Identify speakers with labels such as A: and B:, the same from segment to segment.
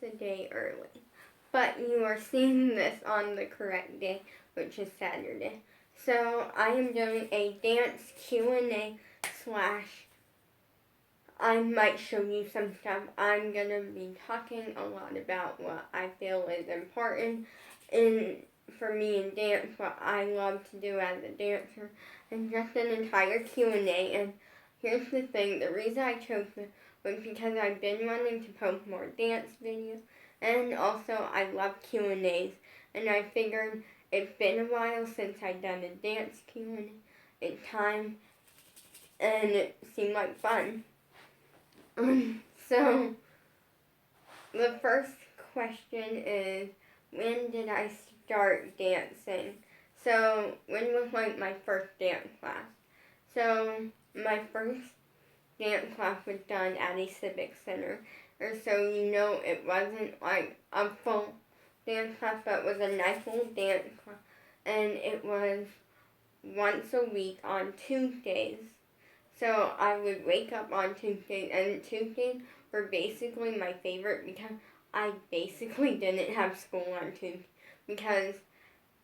A: a day early. But you are seeing this on the correct day, which is Saturday. So I am doing a dance Q&A slash I might show you some stuff. I'm going to be talking a lot about what I feel is important for me in dance, what I love to do as a dancer, and just an entire Q&A. And here's the thing, the reason I chose this was because I've been wanting to post more dance videos, and also I love Q&As, and I figured it's been a while since I've done a dance Q&A. It's time, and it seemed like fun. So, the first question is, when did I start dancing? So, when was like my first dance class? So, my first dance class was done at a civic center. Or so you know, it wasn't like a full dance class, but it was a nice little dance class. And it was once a week on Tuesdays. So I would wake up on Tuesdays, and Tuesdays were basically my favorite because I basically didn't have school on Tuesdays because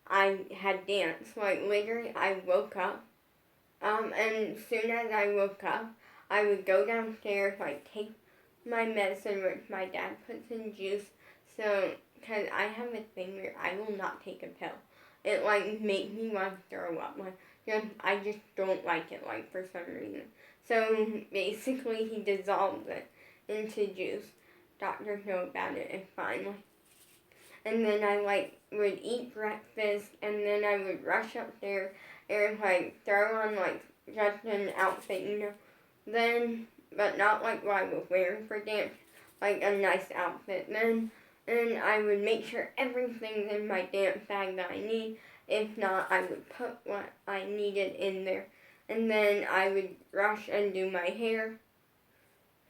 A: I had dance. Like literally I woke up, and as soon as I woke up, I would go downstairs, like take my medicine which my dad puts in juice. So, because I have a thing where I will not take a pill. It like makes me want to throw up. Like, I just don't like it, like, for some reason. So, basically, he dissolves it into juice. Doctors know about it, it's fine. Like, and then I, like, would eat breakfast, and then I would rush upstairs and, like, throw on, like, just an outfit, you know. Then, but not, like, what I was wearing for dance, like, a nice outfit. Then, and I would make sure everything's in my dance bag that I need. If not, I would put what I needed in there. And then I would rush and do my hair,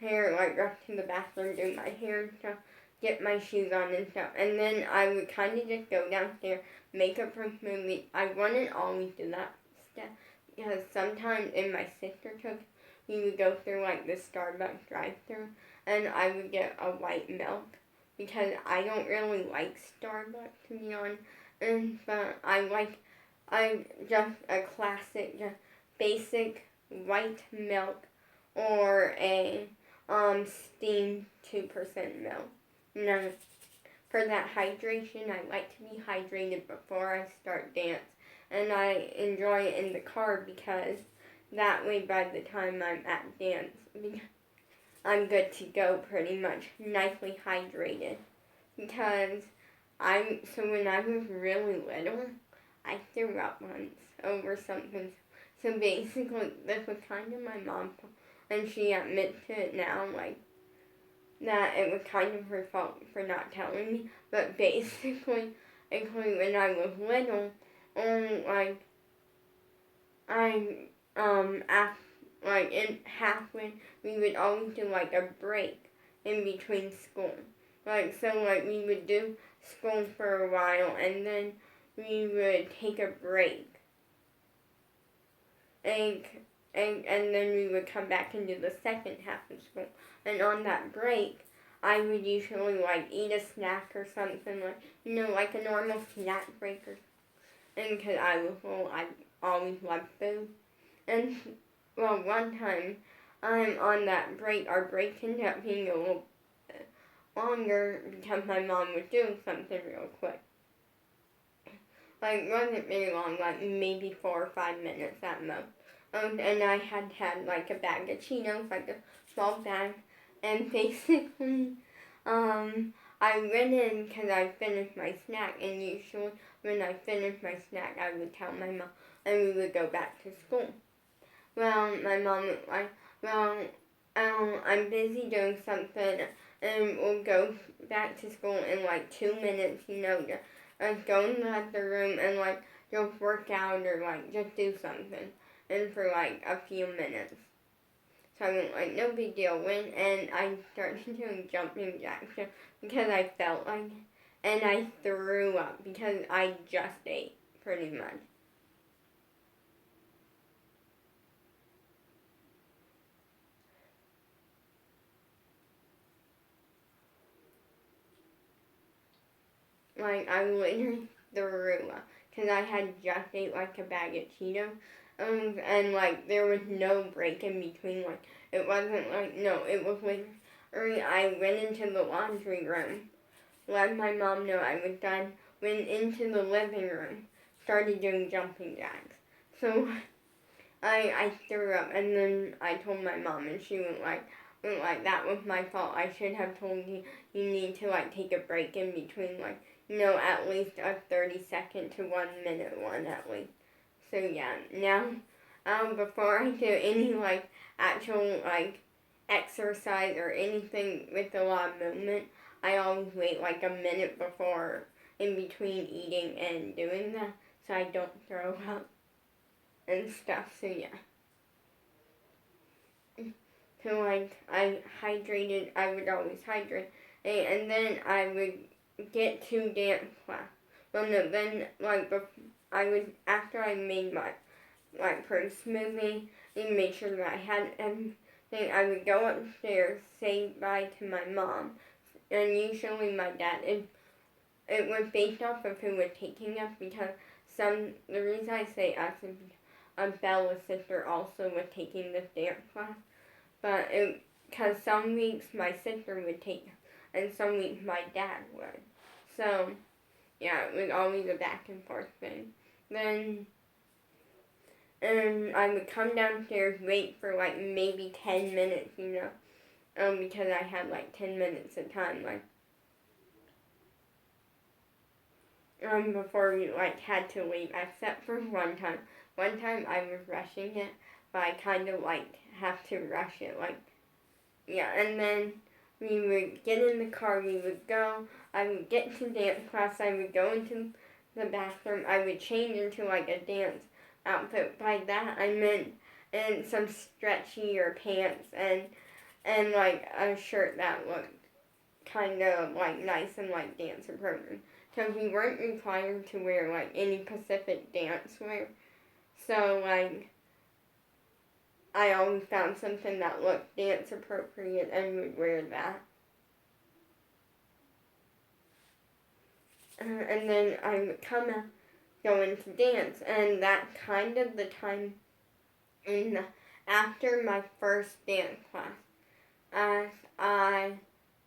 A: like rush to the bathroom, do my hair and stuff, get my shoes on and stuff. And then I would kind of just go downstairs, makeup from movie. I wouldn't always do that stuff because sometimes in my sister took, we would go through like the Starbucks drive-thru and I would get a white milk because I don't really like Starbucks, to be honest. But I just a classic, just basic white milk or a steamed 2% milk. Now, for that hydration, I like to be hydrated before I start dance, and I enjoy it in the car because that way by the time I'm at dance, I'm good to go pretty much, nicely hydrated. Because so when I was really little, I threw up once over something. So basically, this was kind of my mom's fault, and she admits to it now, like, that it was kind of her fault for not telling me. But basically, when I was little, like, in halfway, we would always do, like, a break in between school. Like, so, like, we would do school for a while, and then we would take a break. And then we would come back and do the second half of school. And on that break, I would usually, like, eat a snack or something, like, you know, like a normal snack break or something. And because I was little, I always loved food. And, well, one time, on that break, our break ended up being a little longer because my mom was doing something real quick. Like, it wasn't very long, like maybe 4 or 5 minutes at most. And I had like a bag of Cheetos, like a small bag, and basically, I went in because I finished my snack, and usually when I finished my snack, I would tell my mom, and we would go back to school. Well, my mom was like, well, I'm busy doing something, and we'll go back to school in like 2 minutes, you know, just go in the room and like just work out or like just do something, and for like a few minutes. So I went like, no big deal, went, and I started doing jumping jacks because I felt like it, and I threw up because I just ate, pretty much. like, I literally threw up. Because I had just ate, like, a bag of Cheetos. And, like, there was no break in between. Like, it wasn't like, no, it was literally, I went into the laundry room, let my mom know I was done, went into the living room, started doing jumping jacks. So I threw up, and then I told my mom, and she went like, that was my fault. I should have told you need to, like, take a break in between, like, at least a 30-second to 1 minute one at least. So yeah, now, before I do any, like, actual, like, exercise or anything with a lot of movement, I always wait, like, a minute before, in between eating and doing that, so I don't throw up and stuff, so yeah. So, like, I would always hydrate, and then I would get to dance class. Well, no, then, like, after I made my, like, first movie, and made sure that I had everything, I would go upstairs, say bye to my mom, and usually my dad. It was based off of who was taking us, because the reason I say us is Bella's sister also was taking this dance class, but because some weeks my sister would take, and some weeks my dad would. So, yeah, it was always a back and forth thing. Then, I would come downstairs, wait for like maybe 10 minutes, because I had like 10 minutes of time, like, before we like had to leave, except for one time. One time I was rushing it, but I kind of like have to rush it, like, yeah, and then we would get in the car, we would go, I would get to dance class, I would go into the bathroom, I would change into like a dance outfit. By that I meant and some stretchier pants and like a shirt that looked kind of like nice and like dance appropriate. Because we weren't required to wear like any Pacific dance wear. So like I always found something that looked dance appropriate and would wear that. And then I would go into dance, and that kind of the time after my first dance class, as I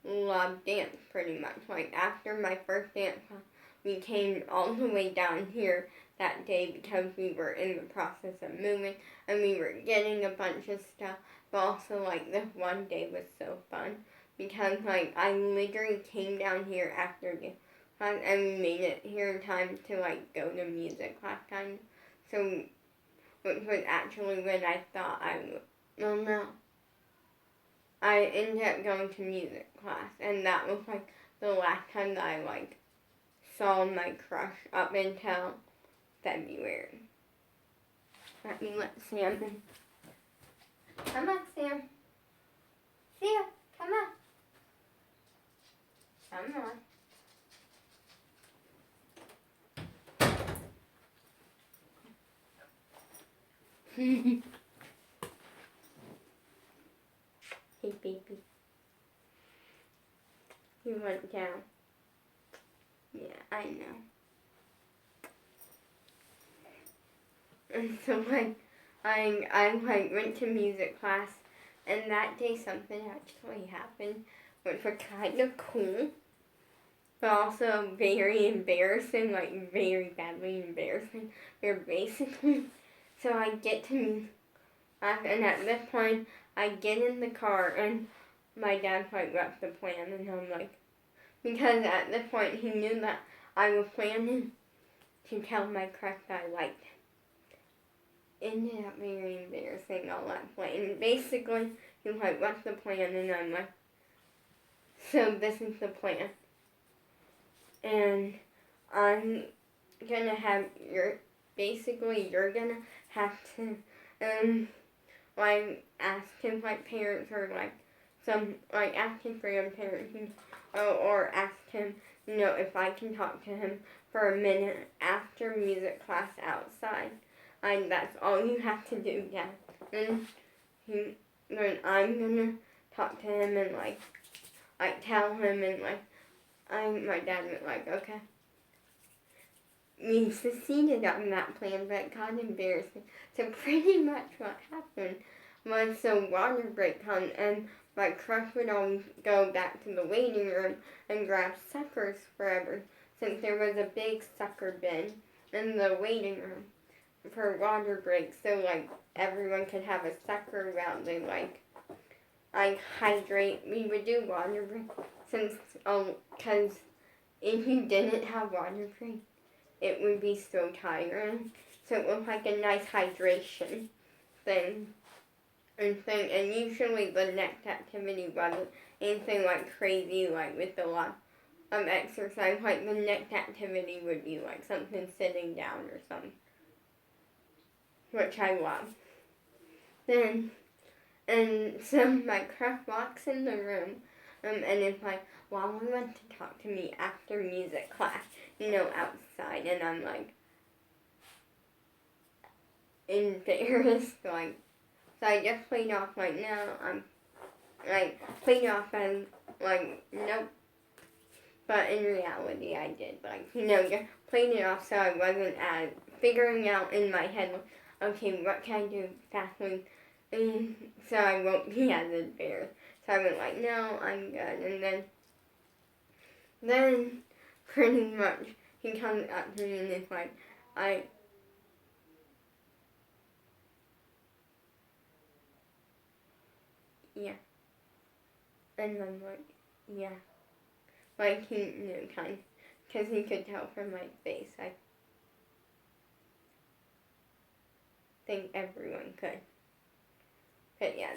A: loved dance pretty much. Like after my first dance class, we came all the way down here that day because we were in the process of moving and we were getting a bunch of stuff. But also like this one day was so fun because like I literally came down here after the class and we made it here in time to like go to music class time. So which was actually when I thought I would. Well, no. I ended up going to music class, and that was like the last time that I like saw my crush up until February. Let me let Sam in. Come on, Sam. Sam, come on. Come on. Hey, baby. You went down. Yeah, I know. And so like, I like went to music class, and that day something actually happened, which was kind of cool, but also very embarrassing, like very badly embarrassing. Where basically, so I get to, and at this point, I get in the car, and my dad's like, what's the plan? And I'm like, because at this point he knew that I was planning to tell my crush that I liked him. Ended up very embarrassing, all that plan. And basically, he was like, what's the plan? And I'm like, so this is the plan. And I'm gonna have you're gonna have to, like, ask him, like, parents or, like, ask him for your parents, or ask him, if I can talk to him for a minute after music class outside. That's all you have to do, yeah. And then I'm gonna talk to him and, like tell him and, like, my dad was like, okay. we succeeded on that plan, but it got embarrassing. So pretty much what happened was the water break come and my crush would always go back to the waiting room and grab suckers forever, since there was a big sucker bin in the waiting room for water breaks, so like everyone could have a sucker while they like hydrate. We would do water break since because if you didn't have water break, it would be so tiring. So it was like a nice hydration thing. And usually the next activity wasn't anything like crazy, like with a lot of exercise. Like the next activity would be like something sitting down or something, which I love. And so my crush walks in the room, and it's like, well, we want to talk to me after music class, outside, and I'm like, embarrassed, like, so I just played off like, no, I'm, like, played off as, like, nope, but in reality I did, like, just played it off so I wasn't figuring out in my head, like, okay, what can I do fastly, so I won't be as embarrassed. So I went like, no, I'm good, and then pretty much he comes up to me and is like, yeah. And I'm like, yeah. Like, he knew kind of, because he could tell from my face. I think everyone could. But yeah,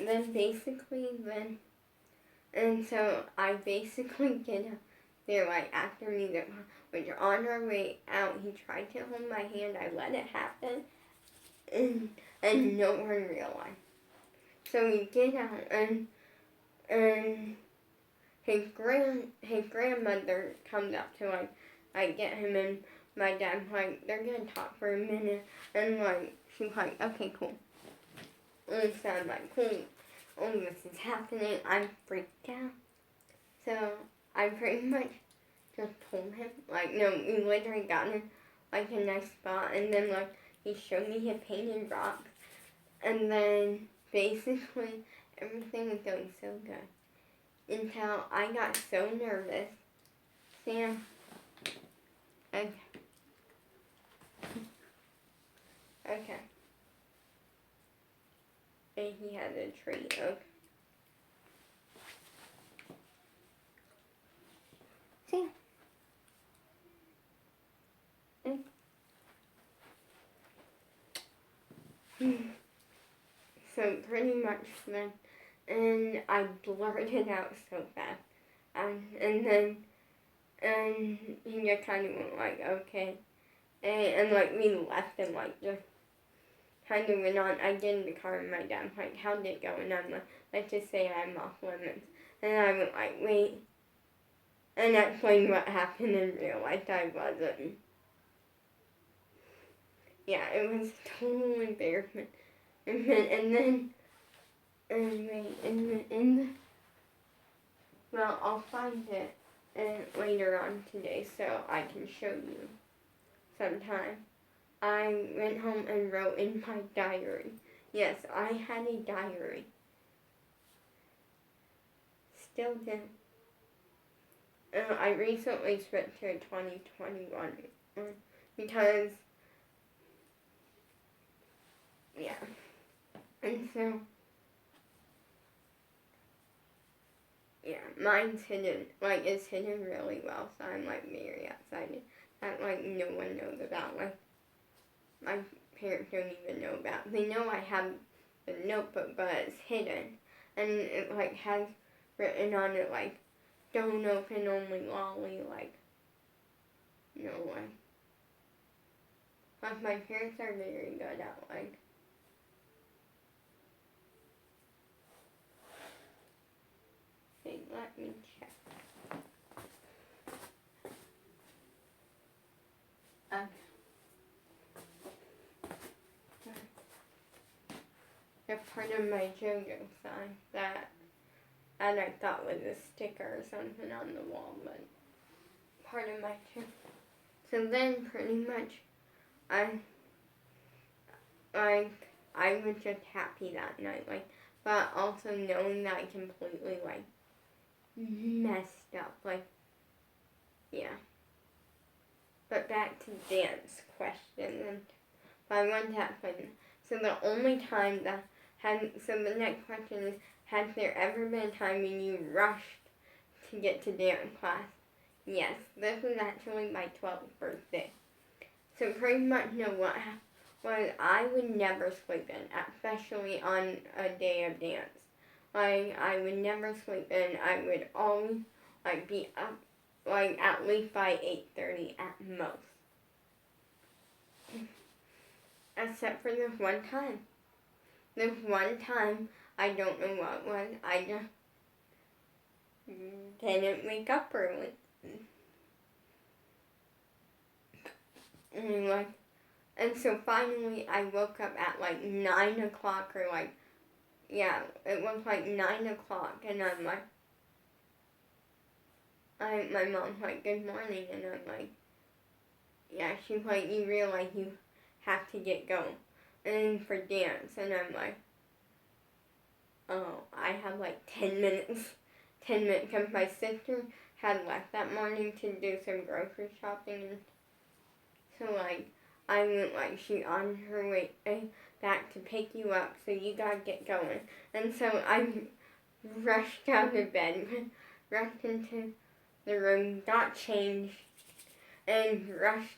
A: and so I basically get up there, like, after music, when you're on our way out, he tried to hold my hand, I let it happen, and no one realized. So we get out, and his grandmother comes up to, like, I get him, and my dad's like, they're gonna talk for a minute, and, like, she's like, okay, cool. And so I'm like, cool, all this is happening, I'm freaked out. So I pretty much just told him, like, no, we literally got in, like, a nice spot, and then, like, he showed me his painted rocks, and then basically everything was going so good until I got so nervous. Sam, okay. And he has a tree, okay. Sam. So pretty much then, and I blurted out so fast, and he just kind of went like, okay, and like we left and like just kind of went on. I get in the car and my dad's like, how did it go? And I'm like, let's just say I'm off limits, and I went like, wait, and explained what happened and realized I wasn't. Yeah, it was total embarrassment. Well, I'll find it later on today so I can show you sometime. I went home and wrote in my diary. Yes, I had a diary. Still do. I recently switched to 2021 because, yeah. And so, yeah, mine's hidden, like, it's hidden really well, so I'm, like, very excited that, like, no one knows about, like, my parents don't even know about. They know I have the notebook, but it's hidden, and it, like, has written on it, like, don't open, only lolly, like, no way. Like, my parents are very good at, like, let me check. They're part of my JoJo sign that I thought was a sticker or something on the wall, but part of my So then pretty much I was just happy that night, like, but also knowing that I completely like messed up, like, yeah. But back to dance question, and I want that one. So the only time that so the next question is, has there ever been a time when you rushed to get to dance class? Yes, this was actually my 12th birthday. So pretty much know what happened was I would never sleep in, especially on a day of dance. Like, I would never sleep in. I would always, like, be up, like, at least by 8:30 at most. Except for this one time. This one time, I don't know what it was, I just didn't wake up early. And so finally I woke up at like 9 o'clock or like, yeah, it was like 9 o'clock, and I'm like, my mom's like, good morning, and I'm like, yeah, she's like, you realize you have to get going, and for dance, and I'm like, oh, I have like 10 minutes, because my sister had left that morning to do some grocery shopping, and so like, I went like, she's on her way back to pick you up, so you gotta get going, and so I rushed out of bed, rushed into the room, got changed, and rushed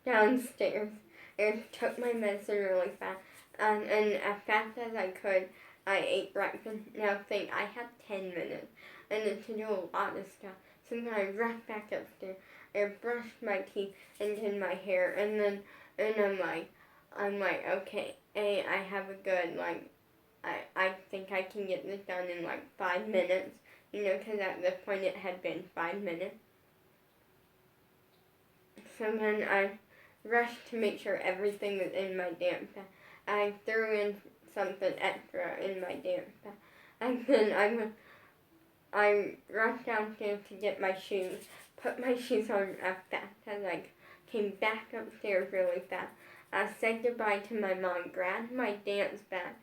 A: downstairs and took my medicine really fast. And as fast as I could, I ate breakfast. Now think, I had 10 minutes and then to do a lot of stuff. So then I rushed back upstairs and brushed my teeth and did my hair, and I'm like, okay, I have a good, like, I think I can get this done in like 5 minutes, because at this point it had been 5 minutes. So then I rushed to make sure everything was in my dance bag. I threw in something extra in my dance bag. And then I rushed downstairs to get my shoes, put my shoes on as fast as I came back upstairs really fast. I said goodbye to my mom, grabbed my dance bag,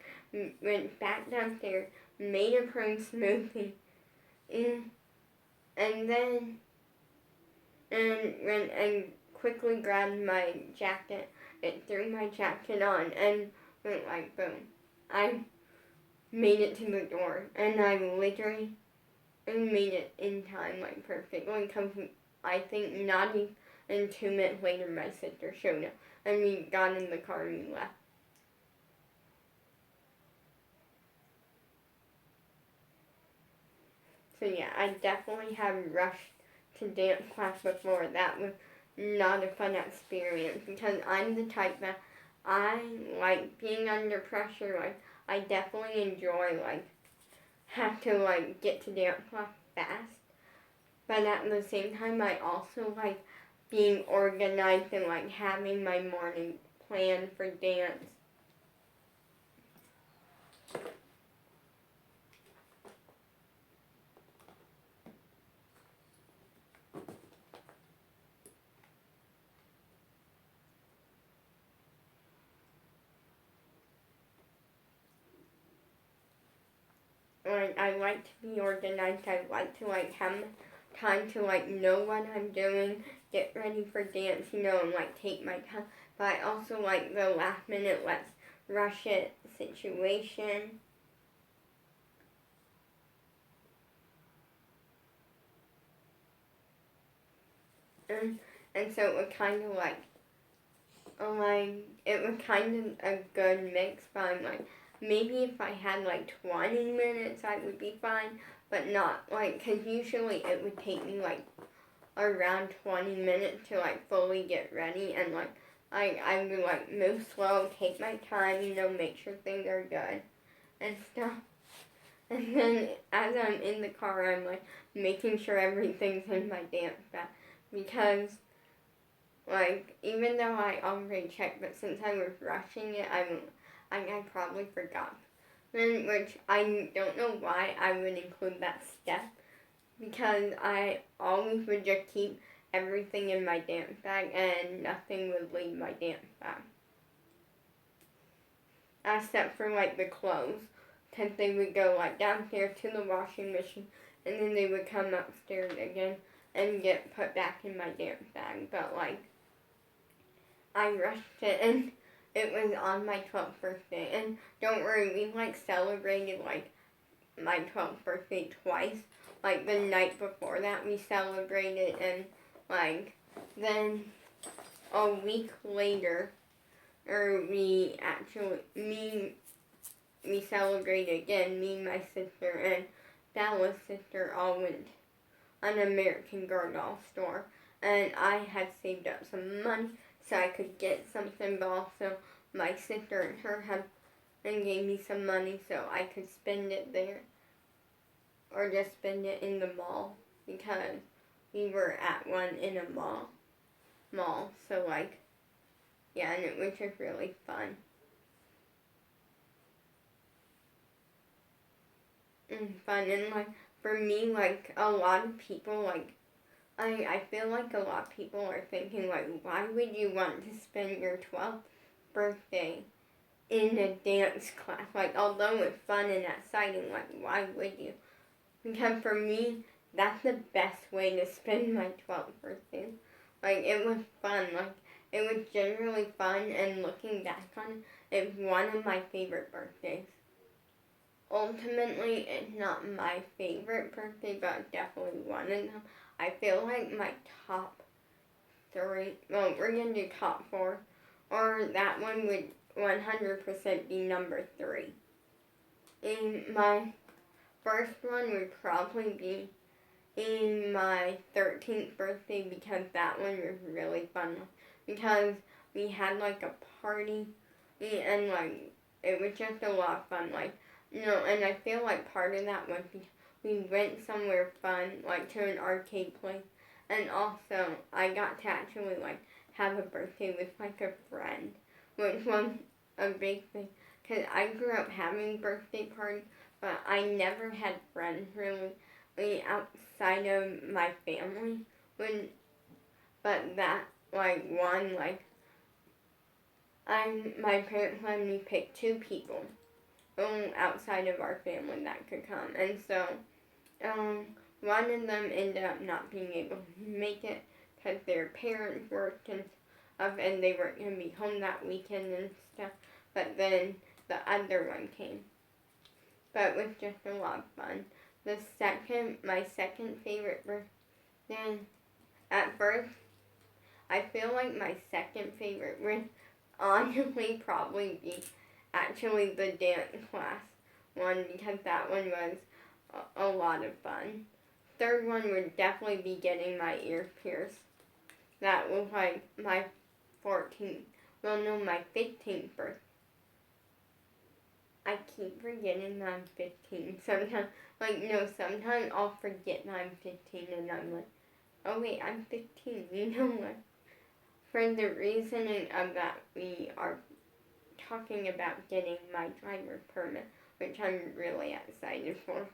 A: went back downstairs, made a prune smoothie, and then went and quickly grabbed my jacket and threw my jacket on and went like boom. I made it to the door, and I literally made it in time, like perfectly, because I think not even 2 minutes later my sister showed up, and we got in the car and we left. So yeah, I definitely have rushed to dance class before. That was not a fun experience, because I'm the type that I like being under pressure. Like, I definitely enjoy, like, have to, like, get to dance class fast. But at the same time, I also like being organized and, like, having my morning plan for dance. Like, I like to be organized. I like to, like, have time to, like, know what I'm doing, get ready for dance, and, like, take my time. But I also like the last minute, let's rush it situation. And so it was kind of like, it was kind of a good mix, but I'm like, maybe if I had like 20 minutes, I would be fine, but not like, because usually it would take me like around 20 minutes to like fully get ready, and like, I would like move slow, take my time, make sure things are good and stuff. And then as I'm in the car, I'm like making sure everything's in my dance bag, because like, even though I already checked, but since I was rushing it, I probably forgot. Which I don't know why I would include that step, because I always would just keep everything in my dance bag and nothing would leave my dance bag. Except for like the clothes, because they would go like downstairs to the washing machine and then they would come upstairs again and get put back in my dance bag. But like, I rushed it and it was on my 12th birthday. And don't worry, we like celebrated like my 12th birthday twice. Like the night before that we celebrated, and like then a week later, or we celebrated again, me, my sister, and Bella's sister all went an American Girl doll store, and I had saved up some money so I could get something, but also my sister and her husband gave me some money so I could spend it there, or just spend it in the mall, because we were at one in a mall, so like, yeah, and it was just really fun. And fun, and like, for me, like, a lot of people, like, I feel like a lot of people are thinking, like, why would you want to spend your 12th birthday in a dance class? Like, although it's fun and exciting, like, why would you? Because for me, that's the best way to spend my 12th birthday. Like, it was fun. Like, it was generally fun, and looking back on it, it's one of my favorite birthdays. Ultimately, it's not my favorite birthday, but definitely one of them. I feel like my top 3, well, we're going to do top 4, or that one would 100% be number 3. And my first one would probably be in my 13th birthday, because that one was really fun. Because we had like a party, and like, it was just a lot of fun. Like, and I feel like part of that was we went somewhere fun, like to an arcade place, and also I got to actually like have a birthday with like a friend, which was a big thing, because I grew up having birthday parties, but I never had friends really outside of my family, but that like one, like, my parents let me pick 2 people outside of our family that could come, and so one of them ended up not being able to make it because their parents worked and stuff, and they weren't going to be home that weekend and stuff, but then the other one came. But it was just a lot of fun. My second favorite birthday, at first, I feel like my second favorite would honestly probably be actually the dance class one, because that one was a lot of fun. Third one would definitely be getting my ear pierced. That was like my 15th birthday. I keep forgetting that I'm 15. Sometimes I'll forget that I'm 15 and I'm like, oh wait, I'm 15, you know what? For the reasoning of that, we are talking about getting my driver's permit, which I'm really excited for.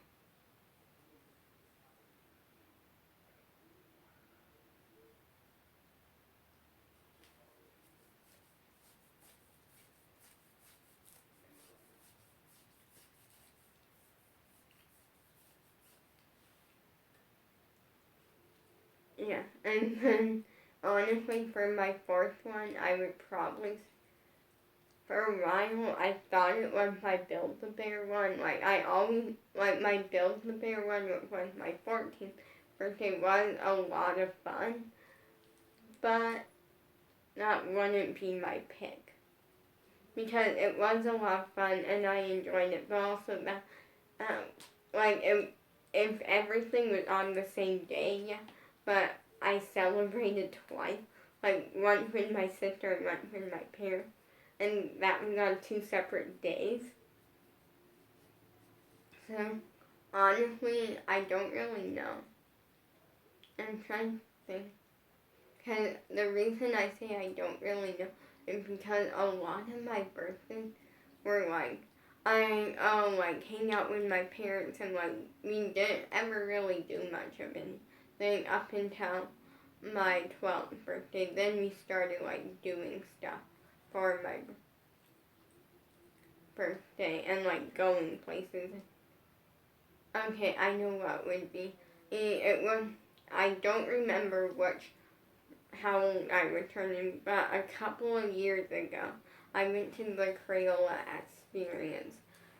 A: Yeah, and then honestly, for my 4th one, I would probably, for a while, I thought it was my Build-A-Bear one. Like, I always, like, my Build-A-Bear one, which was my 14th birthday, was a lot of fun, but that wouldn't be my pick. Because it was a lot of fun, and I enjoyed it, but also that, if everything was on the same day, yeah, but I celebrated twice, like once with my sister and once with my parents, and that was on 2 separate days. So honestly, I don't really know. I'm trying to think, because the reason I say I don't really know is because a lot of my birthdays were like, I like hang out with my parents, and like we didn't ever really do much of anything up until my 12th birthday, then we started like doing stuff for my birthday and like going places. Okay, I know what would be. It was, I don't remember how old I was turning, but a couple of years ago, I went to the Crayola Experience,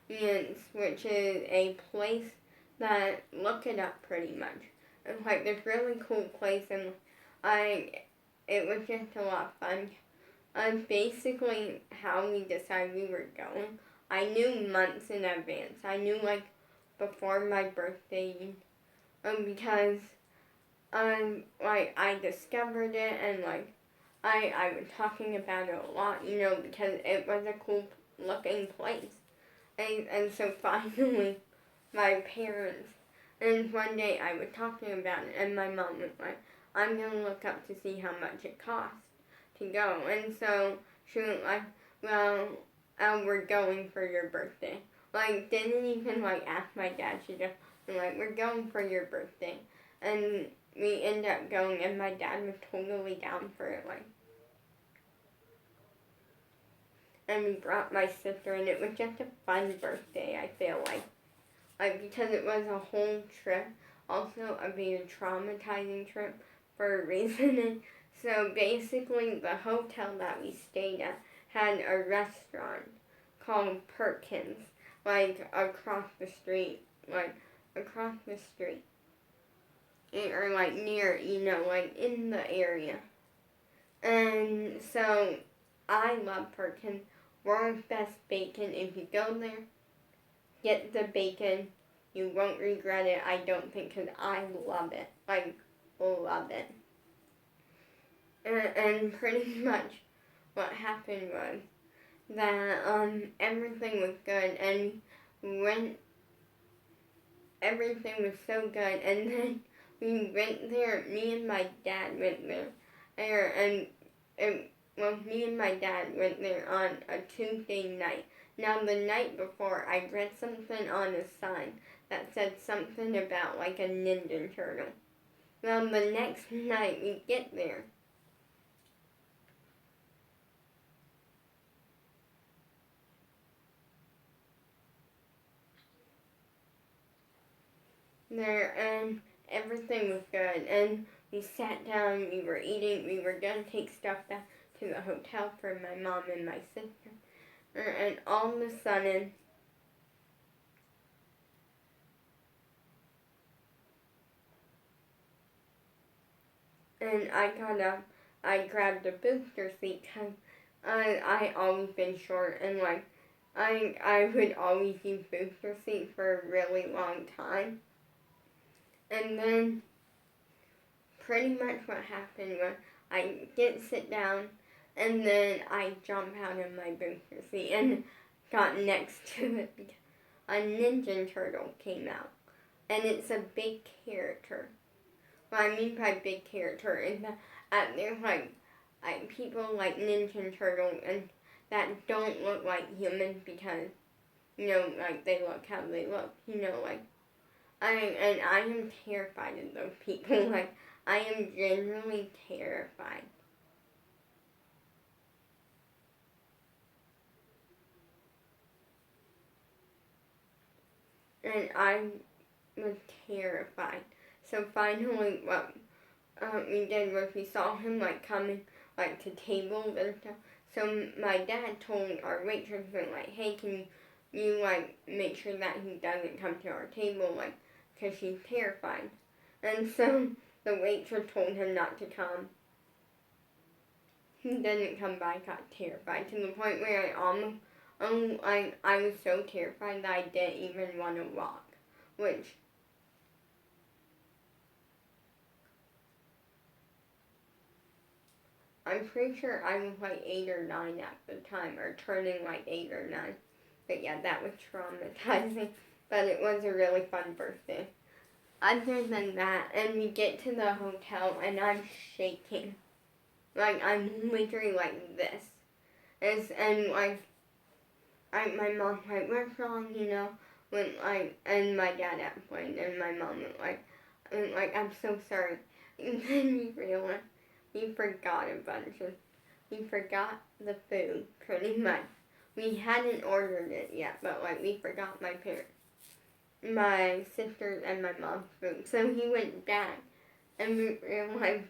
A: which is a place that, look it up pretty much. It's like this really cool place, and it was just a lot of fun. Basically, how we decided we were going, I knew months in advance. I knew like before my birthday, because like I discovered it, and like I was talking about it a lot, because it was a cool looking place. And so finally, my parents, and one day I was talking about it, and my mom was like, I'm going to look up to see how much it costs to go. And so she was like, well, we're going for your birthday. Like, didn't even like ask my dad. She just was like, we're going for your birthday. And we ended up going, and my dad was totally down for it. Like, and we brought my sister, and it was just a fun birthday, I feel like. Because it was a whole trip, also a very traumatizing trip for a reason. And so basically, the hotel that we stayed at had a restaurant called Perkins, like across the street, or like near, like in the area. And so I love Perkins. World's best bacon. If you go there, get the bacon. You won't regret it, I don't think, because I love it. Like, love it. And pretty much what happened was that everything was good, and when everything was so good, and then we went there, me and my dad went there, me and my dad went there on a Tuesday night. Now, the night before, I read something on a sign that said something about like a Ninja Turtle. Well, the next night we get there, and everything was good, and we sat down, we were eating, we were gonna take stuff back to the hotel for my mom and my sister, and all of a sudden, and I got up, I grabbed a booster seat, because I always been short, and like, I would always use booster seats for a really long time. And then pretty much what happened was I did sit down, and then I jumped out of my booster seat and got next to it because a Ninja Turtle came out. And it's a big character. What I mean by big character is that there's like people like Ninja Turtle and that don't look like humans because, like they look how they look, like I am terrified of those people. Like, I am genuinely terrified. And I was terrified. So finally, what we did was we saw him like coming like to tables and stuff. So my dad told our waitress, like, hey, can you like make sure that he doesn't come to our table, like, because she's terrified. And so the waitress told him not to come. He didn't come by, got terrified to the point where I was so terrified that I didn't even want to walk, which I'm pretty sure I was like 8 or 9 at the time, or turning like 8 or 9. But yeah, that was traumatizing, but it was a really fun birthday. Other than that, and we get to the hotel and I'm shaking. Like, I'm literally like this. And like, my mom's like, what's wrong, when and my dad at point, and my mom was like, I'm so sorry. And then we realized we forgot we forgot the food, pretty much. We hadn't ordered it yet, but like we forgot my sister's and my mom's food. So he went back, and we realized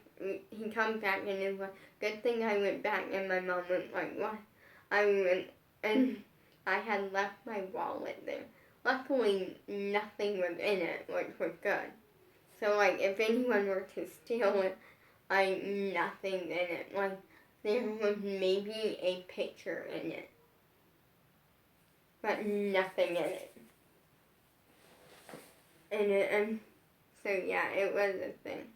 A: he comes back and it was good thing I went back, and my mom went like, what? I went, and I had left my wallet there. Luckily, nothing was in it, which was good. So like, if anyone were to steal it, nothing in it. Like, there was maybe a picture in it, but nothing in it. And so yeah, it was a thing.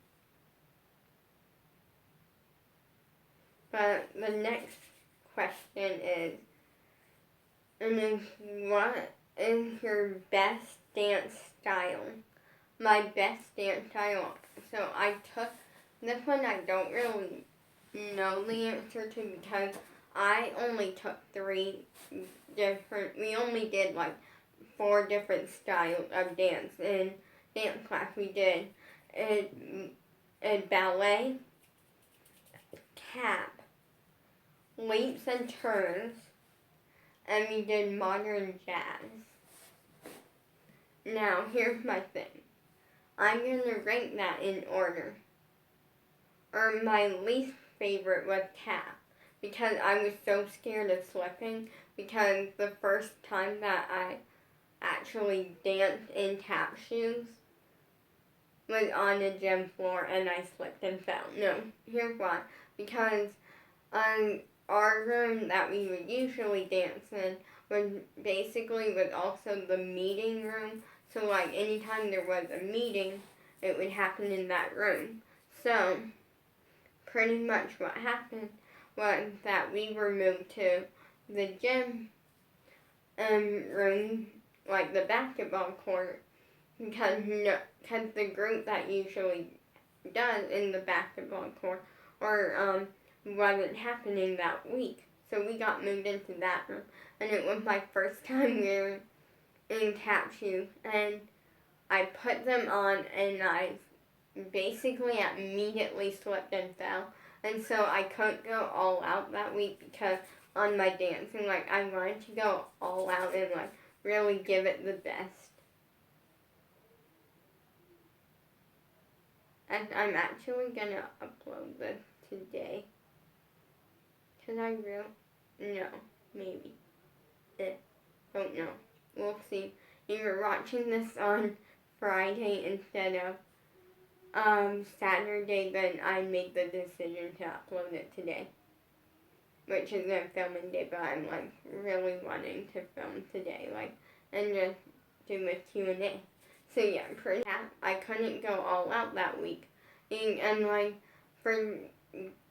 A: But the next question is, what is your best dance style? My best dance style. So I took this one. I don't really know the answer to because I only took 3 different. We only did like 4 different styles of dance in dance class. We did a ballet, tap, leaps and turns, and we did modern jazz. Now, here's my thing. I'm going to rank that in order. My least favorite was tap, because I was so scared of slipping, because the first time that I actually danced in tap shoes was on the gym floor and I slipped and fell. No, here's why. Because our room that we would usually dance in was also the meeting room. So like anytime there was a meeting, it would happen in that room. So pretty much what happened was that we were moved to the gym room, like the basketball court, because the group that usually does in the basketball court wasn't happening that week. So we got moved into that room, and it was my first time wearing tap shoes, and I put them on, and I basically immediately slipped and fell, and so I couldn't go all out that week because on my dancing, like I wanted to go all out and like really give it the best. And I'm actually gonna upload this today. Cause I no, maybe. Don't know. We'll see. You're watching this on Friday instead of Saturday, then I made the decision to upload it today. Which is a filming day, but I'm like really wanting to film today, like, and just do a Q&A. So yeah, for that, I couldn't go all out that week. And like, for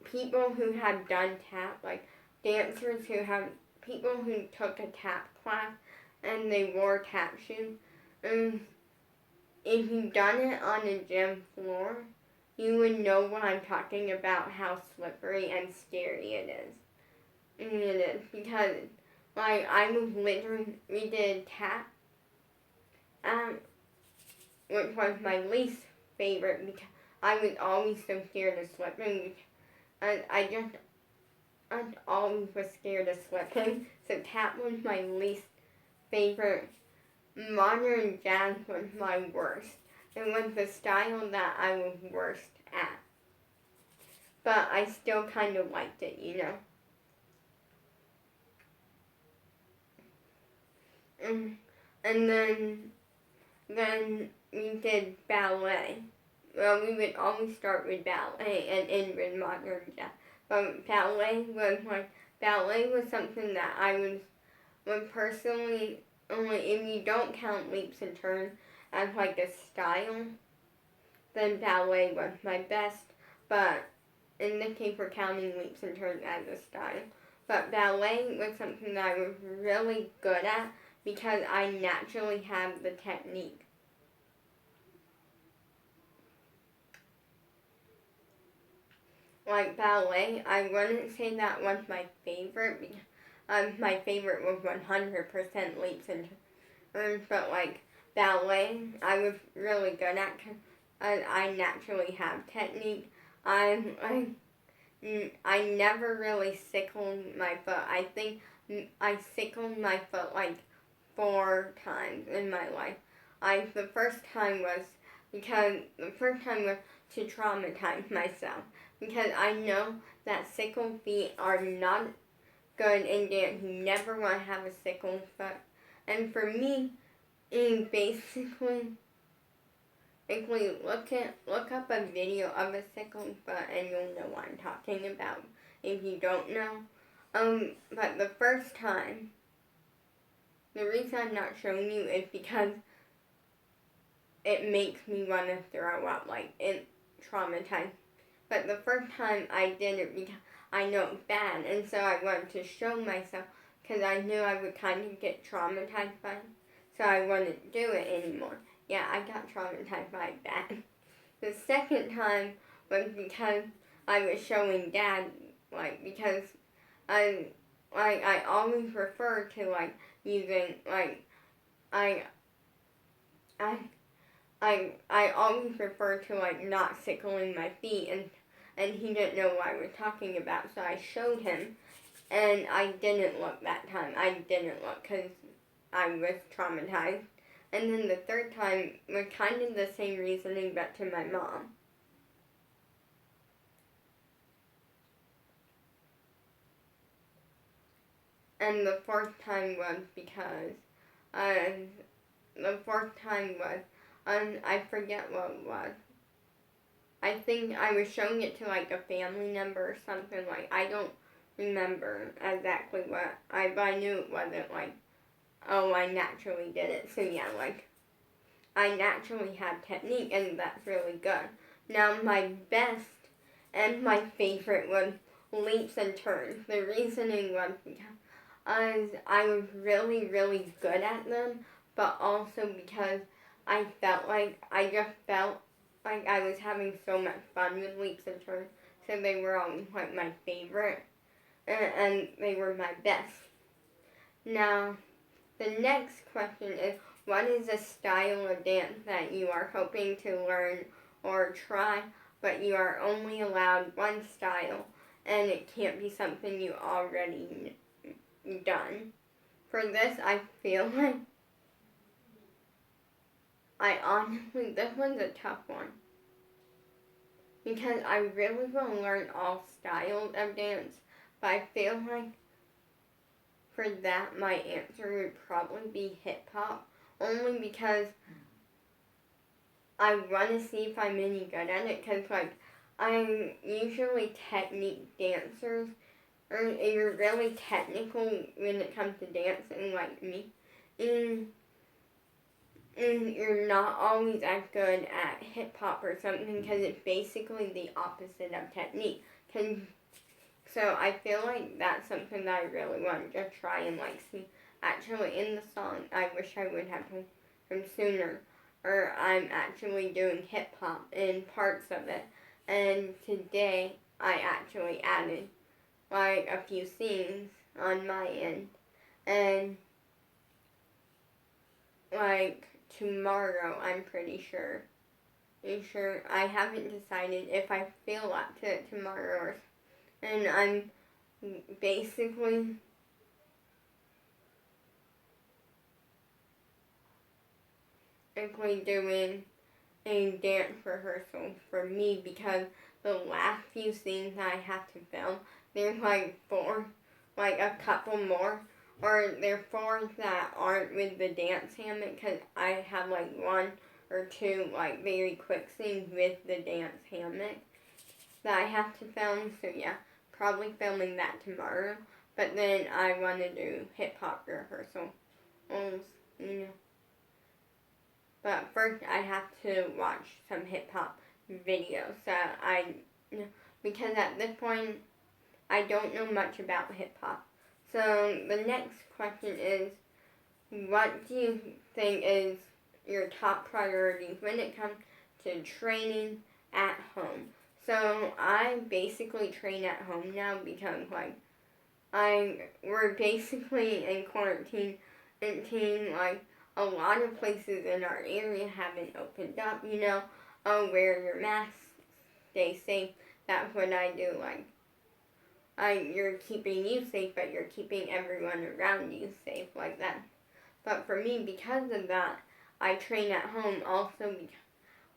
A: people who have done tap, like dancers people who took a tap class and they wore tap shoes, if you've done it on a gym floor, you would know what I'm talking about, how slippery and scary it is. And it is, because, like, we did tap, which was my least favorite, because I was always so scared of slipping, and I always was scared of slipping, so tap was my least favorite. Modern jazz was my worst. It was the style that I was worst at. But I still kind of liked it, you know. And then we did ballet. Well, we would always start with ballet and end with modern jazz. But ballet was something that I would personally, only if you don't count leaps and turns as like a style, then ballet was my best. But in this case, we're counting leaps and turns as a style. But ballet was something that I was really good at because I naturally have the technique. Like ballet, I wouldn't say that was my favorite because my favorite was 100% leaps and turns, but like ballet, I was really good at I naturally have technique. I never really sickled my foot. I think I sickled my foot like 4 times in my life. The first time was to traumatize myself because I know that sickled feet are not good in dance. You never want to have a sickled foot. And for me, basically, if we look up a video of a sickled foot and you'll know what I'm talking about if you don't know. But the first time, the reason I'm not showing you is because it makes me want to throw up, like it traumatized. But the first time I did it because I know it's bad, and so I wanted to show myself because I knew I would kind of get traumatized by it, so I wouldn't do it anymore. Yeah, I got traumatized by that. The second time was because I was showing Dad, like, because I always refer to, like, using, like, I always refer to, like, not sickling my feet, and he didn't know what I was talking about, so I showed him, and I didn't look that time. I didn't look because I was traumatized. And then the third time was kind of the same reasoning, but to my mom. And the fourth time was because, I forget what it was. I think I was showing it to like a family member or something, like, I don't remember exactly what, but I knew it wasn't like, oh, I naturally did it. So yeah, like, I naturally have technique, and that's really good. Now, my best and my favorite was leaps and turns. The reasoning was because I was really, really good at them, but also because I felt like I was having so much fun with leaps and turns, so they were always like my favorite, and they were my best. Now, the next question is, what is a style of dance that you are hoping to learn or try, but you are only allowed one style, and it can't be something you already done? For this, I feel like this one's a tough one. Because I really want to learn all styles of dance, but I feel like for that, my answer would probably be hip hop, only because I want to see if I'm any good at it, because, like, I'm usually technique dancers, or you're really technical when it comes to dancing, like me, and you're not always as good at hip hop or something, because it's basically the opposite of technique. So I feel like that's something that I really want to try and, like, see. Actually, in the song, I wish I would have told him sooner, or I'm actually doing hip hop in parts of it. And today, I actually added, like, a few scenes on my end. And, like, tomorrow, I'm pretty sure. I haven't decided if I feel up to it tomorrow, and I'm basically doing a dance rehearsal for me, because the last few scenes that I have to film, there's like a couple more, or there are 4 that aren't with the dance hammock, because I have like 1 or 2 like very quick scenes with the dance hammock that I have to film. So yeah, probably filming that tomorrow. But then I want to do hip hop rehearsal, you know. But first, I have to watch some hip hop videos. Because at this point, I don't know much about hip hop. So the next question is, what do you think is your top priority when it comes to training at home? So I basically train at home now because, like, we're basically in quarantine, like, a lot of places in our area haven't opened up, oh, wear your mask, stay safe. That's what I do. You're keeping you safe, but you're keeping everyone around you safe like that. But for me, because of that, I train at home also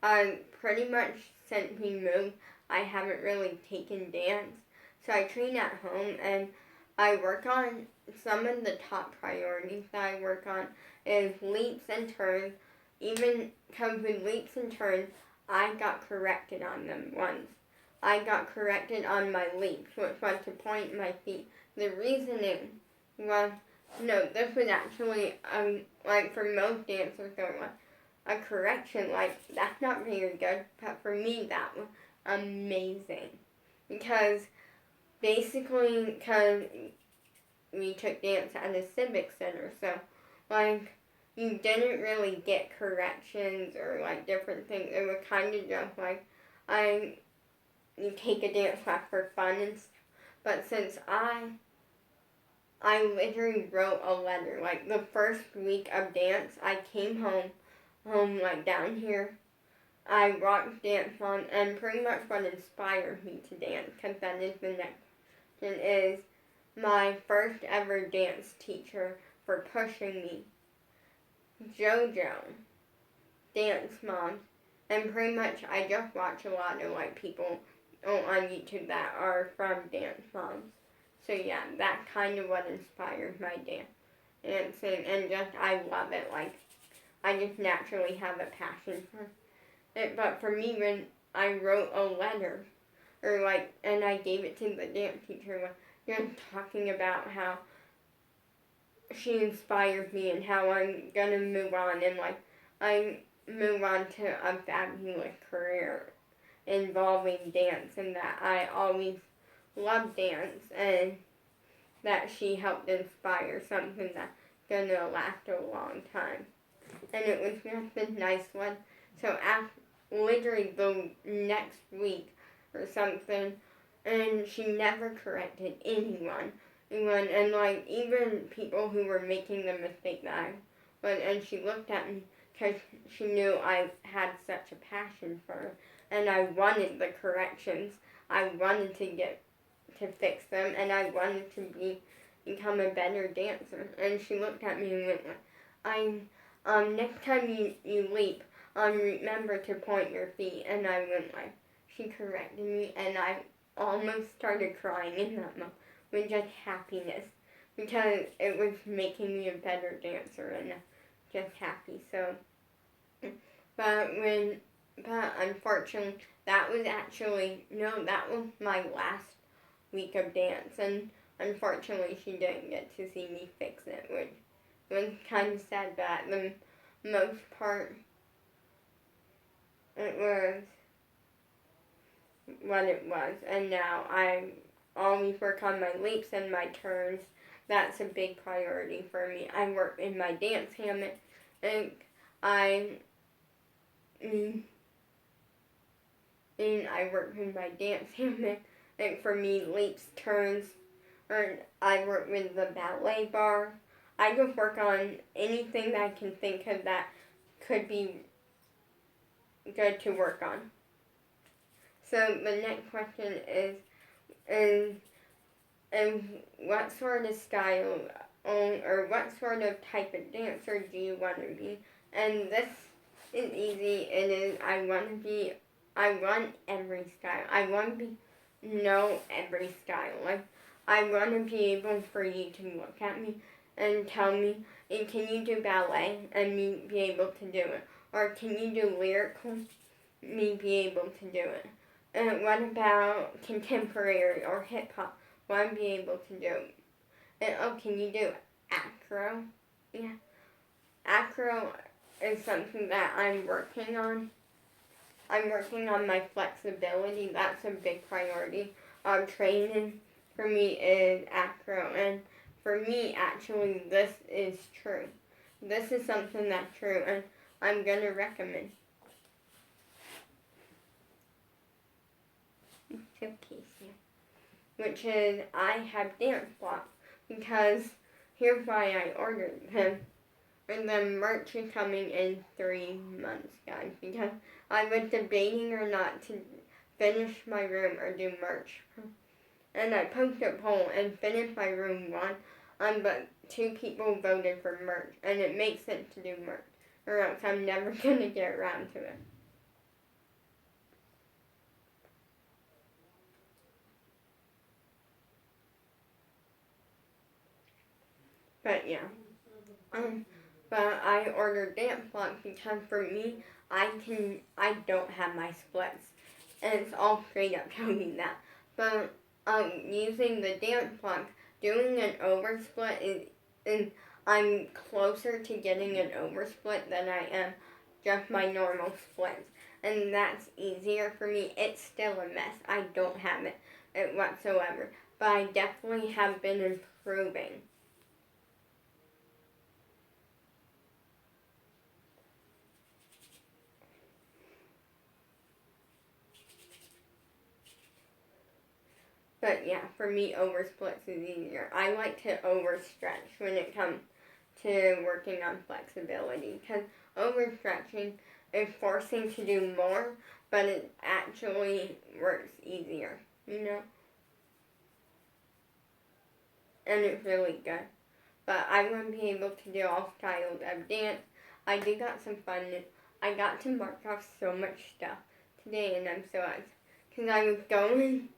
A: because pretty much since we moved, I haven't really taken dance. So I train at home and I work on some of the top priorities that I work on is leaps and turns. Even because with leaps and turns, I got corrected on them once. I got corrected on my leaps, which was to point my feet. The reasoning was, no, this was actually, like for most dancers, there was a correction, like, that's not very good, but for me, that was amazing. Because basically, because we took dance at a civic center, so, like, you didn't really get corrections or, like, different things. It was kind of just, like, you take a dance class for fun and stuff. But since I literally wrote a letter, like, the first week of dance, I came home, like, down here. I watched Dance Mom, and pretty much what inspired me to dance, because that is the next question, is my first ever dance teacher for pushing me, JoJo, Dance Mom, and pretty much I just watch a lot of like people on YouTube that are from Dance Moms. So yeah, that's kind of what inspired my dancing, and just I love it. Like I just naturally have a passion for it. But for me, when I wrote a letter, or like, and I gave it to the dance teacher, just talking about how she inspired me and how I'm gonna move on, and like I move on to a fabulous career involving dance, and that I always loved dance, and that she helped inspire something that's gonna last a long time. And it was just a nice one. So after literally the next week or something, and she never corrected anyone. And like even people who were making the mistake that I was, and she looked at me because she knew I had such a passion for her, and I wanted the corrections. I wanted to fix them, and I wanted to become a better dancer. And she looked at me and went, next time you leap, remember to point your feet. And I went like, she corrected me, and I almost started crying in that moment with just happiness, because it was making me a better dancer and just happy. So, but unfortunately, that was my last week of dance, and unfortunately she didn't get to see me fix it, which was kind of sad, but at the most part, it was what it was. And now I always work on my leaps and my turns. That's a big priority for me. I work in my dance hammock, and I work in my dance hammock. And for me, leaps, turns, or I work with the ballet bar. I just work on anything that I can think of that could be good to work on. So the next question is what sort of style or what sort of type of dancer do you want to be? And this is easy. It is I want every style. I want to know every style. Like I want to be able for you to look at me and tell me, can you do ballet? And me be able to do it. Or can you do lyrical? Me be able to do it. And what about contemporary or hip hop? Want to be able to do it. And can you do acro? Yeah. Acro is something that I'm working on. I'm working on my flexibility. That's a big priority. Training for me is acro, and for me, actually, this is true. This is something that's true, and I'm going to recommend. Which is, I have dance blocks, because here's why I ordered them. and the merch is coming in 3 months, guys, because I was debating or not to finish my room or do merch. And I posted a poll and finished my room one, but 2 people voted for merch, and it makes sense to do merch, or else I'm never gonna get around to it. But yeah. But I ordered dance blocks because for me, I don't have my splits. And it's all straight up telling me that. But using the dance blocks, doing an oversplit is I'm closer to getting an oversplit than I am just my normal splits. And that's easier for me. It's still a mess. I don't have it whatsoever. But I definitely have been improving. But yeah, for me, oversplits is easier. I like to overstretch when it comes to working on flexibility because overstretching is forcing to do more, but it actually works easier, you know? And it's really good. But I want to be able to do all styles of dance. I did got some fun. I got to mark off so much stuff today, and I'm so excited. Because I was going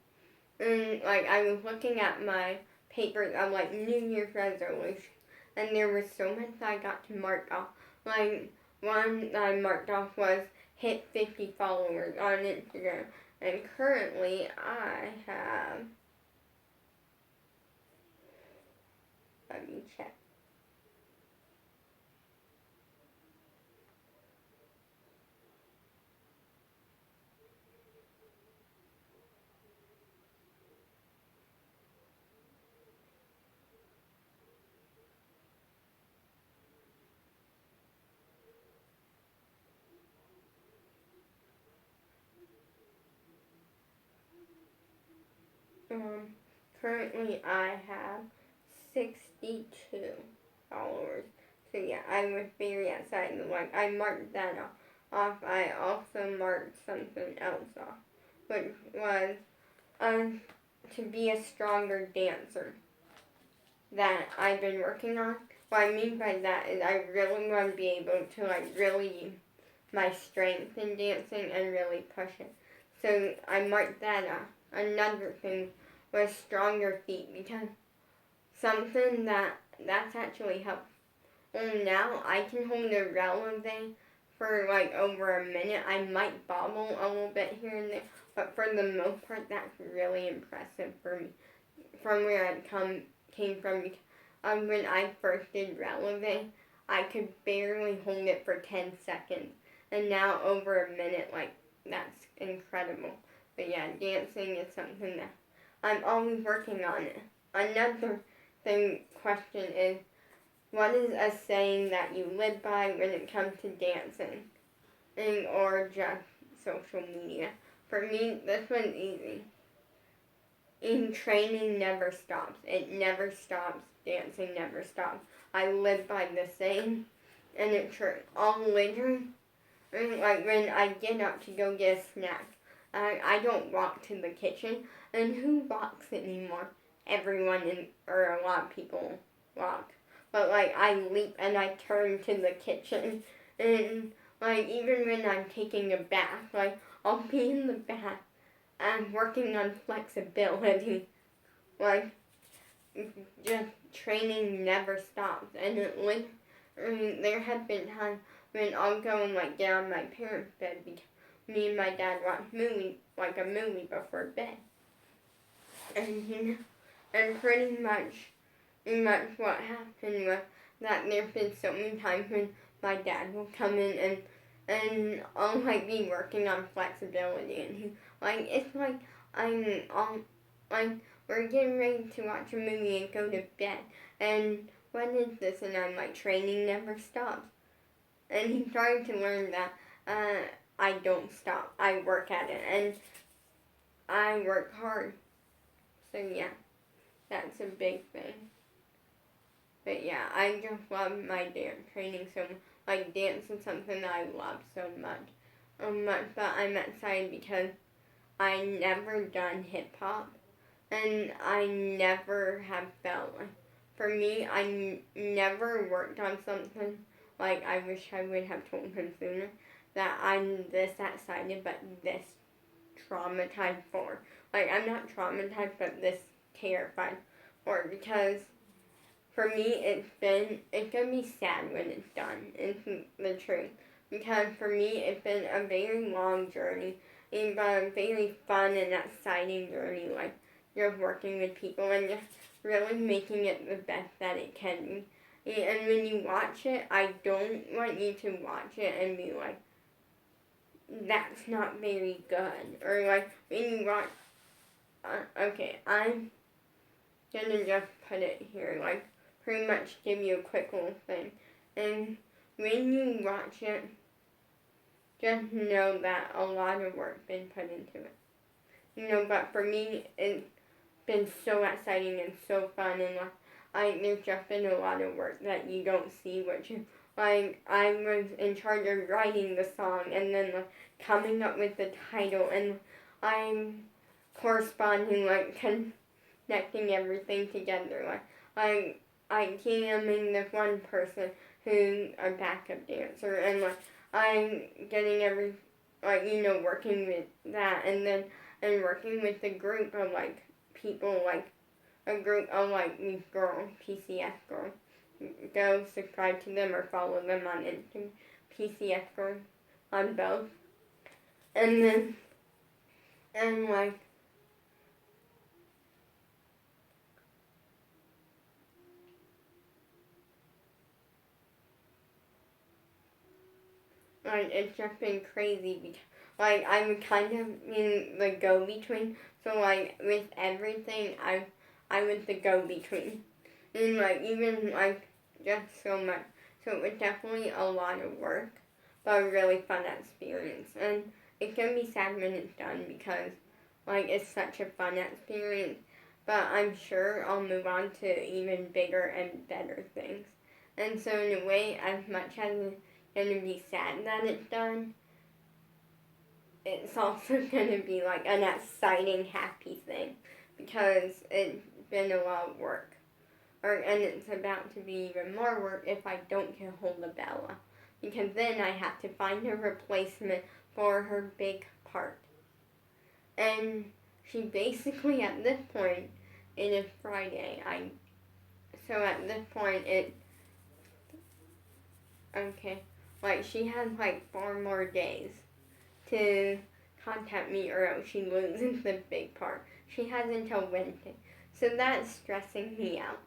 A: and I was looking at my papers of New Year's resolution, and there was so much that I got to mark off. One that I marked off was hit 50 followers on Instagram, and currently I have. Let me check. Currently I have 62 followers. So yeah, I was very excited. I marked that off. I also marked something else off, which was to be a stronger dancer that I've been working on. What I mean by that is I really want to be able to really use my strength in dancing and really push it. So I marked that off. Another thing was stronger feet because something that's actually helped. And now I can hold a releve for over a minute. I might bobble a little bit here and there, but for the most part, that's really impressive for me. From where I came from, when I first did releve, I could barely hold it for 10 seconds, and now over a minute, that's incredible. But yeah, dancing is something that I'm always working on it. Another question is, what is a saying that you live by when it comes to dancing or just social media? For me, this one's easy. In training never stops. It never stops. Dancing never stops. I live by the saying, and it's true. All literally, when I get up to go get a snack, I don't walk to the kitchen. And who walks anymore? Everyone or a lot of people walk. But I leap and I turn to the kitchen. And even when I'm taking a bath, I'll be in the bath. I'm working on flexibility. Just training never stops. And there have been times when I'll go and get on my parents' bed because me and my dad watch a movie before bed. And pretty much what happened was that there's been so many times when my dad will come in and I'll be working on flexibility, and he it's we're getting ready to watch a movie and go to bed, and what is this? And I'm training never stops, and he's trying to learn that I don't stop. I work at it, and I work hard. So yeah, that's a big thing. But yeah, I just love my dance training so much. Like, dance is something that I love so much. But I'm excited because I never done hip hop, and I never have felt like, for me, never worked on something like I wish I would have told him sooner that I'm this excited but this traumatized for. Like, I'm not traumatized but this terrified for, because for me it's gonna be sad when it's done. It's the truth. Because for me it's been a very long journey. It's been a very fun and exciting journey, like just working with people and just really making it the best that it can be. And when you watch it, I don't want you to watch it and be like, that's not very good. Or like, when you watch, okay, I'm gonna just put it here, like, pretty much give you a quick little thing. And when you watch it, just know that a lot of work been put into it. But for me, it's been so exciting and so fun, and there's just been a lot of work that you don't see, which is, like, I was in charge of writing the song, and then, like, coming up with the title, and I'm corresponding, like, connecting everything together. Like, I DMing this one person who's a backup dancer, and like I'm getting working with that, and working with the group of like people, like a group of like these girls, PCS girls. Go subscribe to them or follow them on Instagram, PCS girls on both, and then and like it's just been crazy because like I'm kind of in the go between. So like with everything, I was the go between, and like even like just so much. So it was definitely a lot of work, but a really fun experience. And it can be sad when it's done because like it's such a fun experience. But I'm sure I'll move on to even bigger and better things. And so in a way, as much as gonna be sad that it's done, it's also gonna be like an exciting, happy thing because it's been a lot of work. And it's about to be even more work if I don't get hold of Bella. Because then I have to find a replacement for her big part. And she basically, at this point, it is Friday. So at this point, okay, like she has like 4 more days to contact me or else she loses the big part. She has until Wednesday. So that's stressing me out.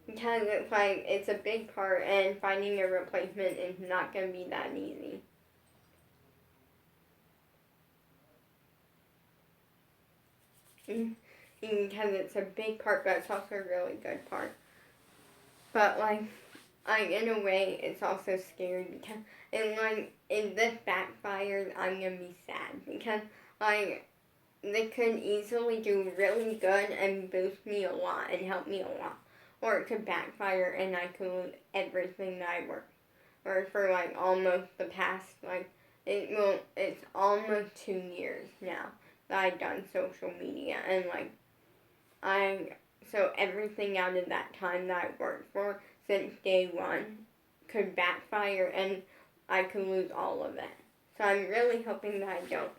A: Because it's like, it's a big part and finding a replacement is not going to be that easy. Because it's a big part, but it's also a really good part. But like in a way, it's also scary because, and like, if this backfires, I'm gonna be sad because like they could easily do really good and boost me a lot and help me a lot, or it could backfire and I could lose everything that I worked or for like almost the past it's almost 2 years now that I've done social media, and like I so everything out of that time that I worked for since day one could backfire and I could lose all of it. So I'm really hoping that I don't.